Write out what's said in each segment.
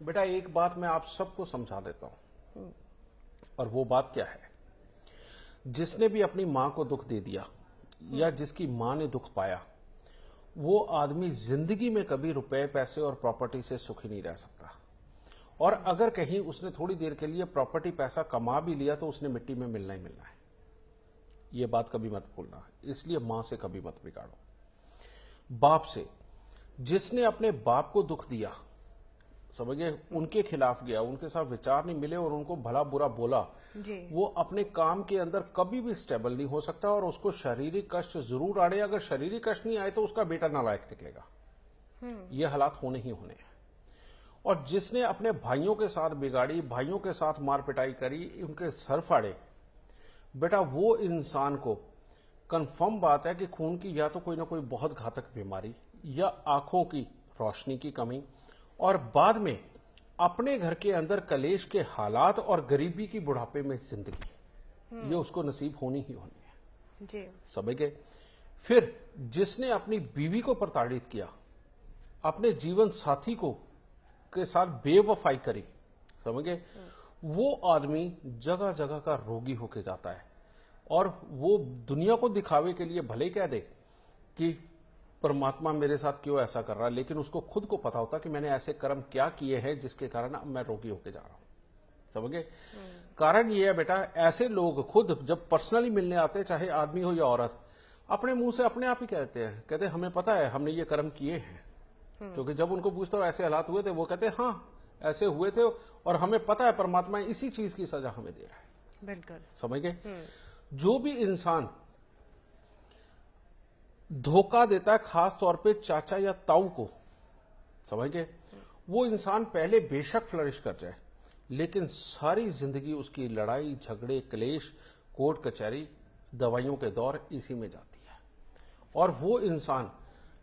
बेटा एक बात मैं आप सबको समझा देता हूं, और वो बात क्या है। जिसने भी अपनी मां को दुख दे दिया या जिसकी मां ने दुख पाया, वो आदमी जिंदगी में कभी रुपए पैसे और प्रॉपर्टी से सुखी नहीं रह सकता। और अगर कहीं उसने थोड़ी देर के लिए प्रॉपर्टी पैसा कमा भी लिया तो उसने मिट्टी में मिलना ही मिलना है। ये बात कभी मत भूलना। इसलिए मां से कभी मत बिगाड़ो। बाप से, जिसने अपने बाप को दुख दिया, समझिए, उनके खिलाफ गया, उनके साथ विचार नहीं मिले और उनको भला बुरा बोला, वो अपने काम के अंदर कभी भी स्टेबल नहीं हो सकता और उसको शारीरिक कष्ट जरूर आने। अगर शारीरिक कष्ट नहीं आए तो उसका बेटा नालायक निकलेगा। ये हालात होने ही होने हैं। और जिसने अपने भाइयों के साथ बिगाड़ी, भाइयों के साथ मार पिटाई करी, उनके सर फाड़े, बेटा वो इंसान को कंफर्म बात है कि खून की या तो कोई ना कोई बहुत घातक बीमारी या आंखों की रोशनी की कमी और बाद में अपने घर के अंदर कलेश के हालात और गरीबी की बुढ़ापे में जिंदगी, ये उसको नसीब होनी ही होनी है जी। समझ गए। फिर जिसने अपनी बीवी को प्रताड़ित किया, अपने जीवन साथी को के साथ बेवफाई करी, समझ गए, वो आदमी जगह जगह का रोगी होके जाता है। और वो दुनिया को दिखावे के लिए भले कह दे कि परमात्मा मेरे साथ क्यों ऐसा कर रहा है, लेकिन उसको खुद को पता होता कि मैंने ऐसे कर्म क्या किए हैं जिसके कारण अब मैं रोगी होके जा रहा हूं। समझ गए। कारण ये है बेटा, ऐसे लोग खुद जब पर्सनली मिलने आते हैं, चाहे आदमी हो या औरत, अपने मुंह से अपने आप ही कहते हैं, कहते हमें पता है हमने ये कर्म किए हैं। क्योंकि जब उनको पूछते हो ऐसे हालात हुए थे, वो कहते हैं हाँ ऐसे हुए थे और हमें पता है परमात्मा इसी चीज की सजा हमें दे रहा है। बिल्कुल। समझ गए। जो भी इंसान धोखा देता है, खास तौर पे चाचा या ताऊ को, समझ गए, वो इंसान पहले बेशक फ्लरिश कर जाए, लेकिन सारी जिंदगी उसकी लड़ाई झगड़े क्लेश कोर्ट कचहरी दवाइयों के दौर इसी में जाती है। और वो इंसान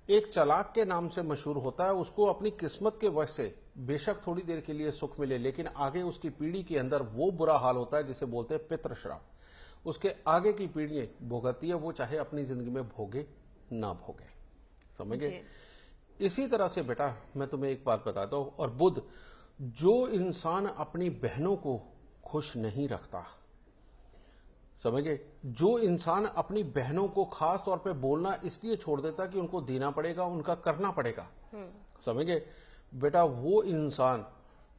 एक चालाक के नाम से मशहूर होता है। उसको अपनी किस्मत के वजह से बेशक थोड़ी देर के लिए सुख मिले, लेकिन आगे उसकी पीढ़ी के अंदर वो बुरा हाल होता है जिसे बोलते हैं पितृ श्राप। उसके आगे की पीढ़ी भोगती है, वो चाहे अपनी जिंदगी में भोगे ना भोगे। समझे। इसी तरह से बेटा मैं तुम्हें एक बात बताता हूं, और बुध, जो इंसान अपनी बहनों को खुश नहीं रखता, समझे, जो इंसान अपनी बहनों को खास तौर पे बोलना इसलिए छोड़ देता कि उनको देना पड़ेगा, उनका करना पड़ेगा, समझे बेटा, वो इंसान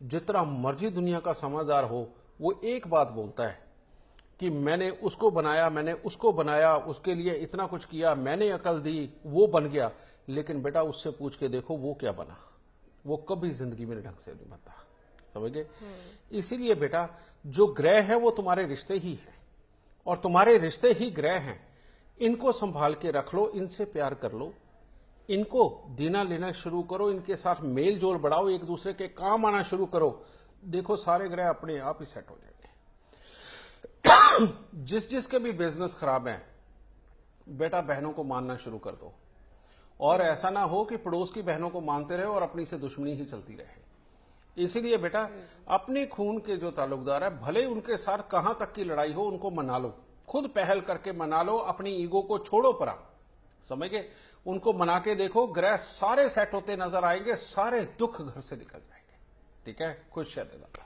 जितना मर्जी दुनिया का समझदार हो, वो एक बात बोलता है कि मैंने उसको बनाया, मैंने उसको बनाया, उसके लिए इतना कुछ किया, मैंने अकल दी, वो बन गया। लेकिन बेटा उससे पूछ के देखो वो क्या बना, वो कभी जिंदगी में ढंग से नहीं बनता। समझ गए। इसीलिए बेटा जो ग्रह है वो तुम्हारे रिश्ते ही है, और तुम्हारे रिश्ते ही ग्रह हैं। इनको संभाल के रख लो, इनसे प्यार कर लो, इनको देना लेना शुरू करो, इनके साथ मेल जोल बढ़ाओ, एक दूसरे के काम आना शुरू करो। देखो सारे ग्रह अपने आप ही सेट हो जाएंगे। जिस जिसके भी बिजनेस खराब है, बेटा बहनों को मानना शुरू कर दो। और ऐसा ना हो कि पड़ोस की बहनों को मानते रहे और अपनी से दुश्मनी ही चलती रहे। इसीलिए बेटा अपने खून के जो ताल्लुकदार है, भले उनके साथ कहां तक की लड़ाई हो, उनको मना लो, खुद पहल करके मना लो, अपनी ईगो को छोड़ो परा। समझ गए। उनको मना के देखो, ग्रह सारे सेट होते नजर आएंगे, सारे दुख घर से निकल जाएंगे। ठीक है। खुश रहने दादा।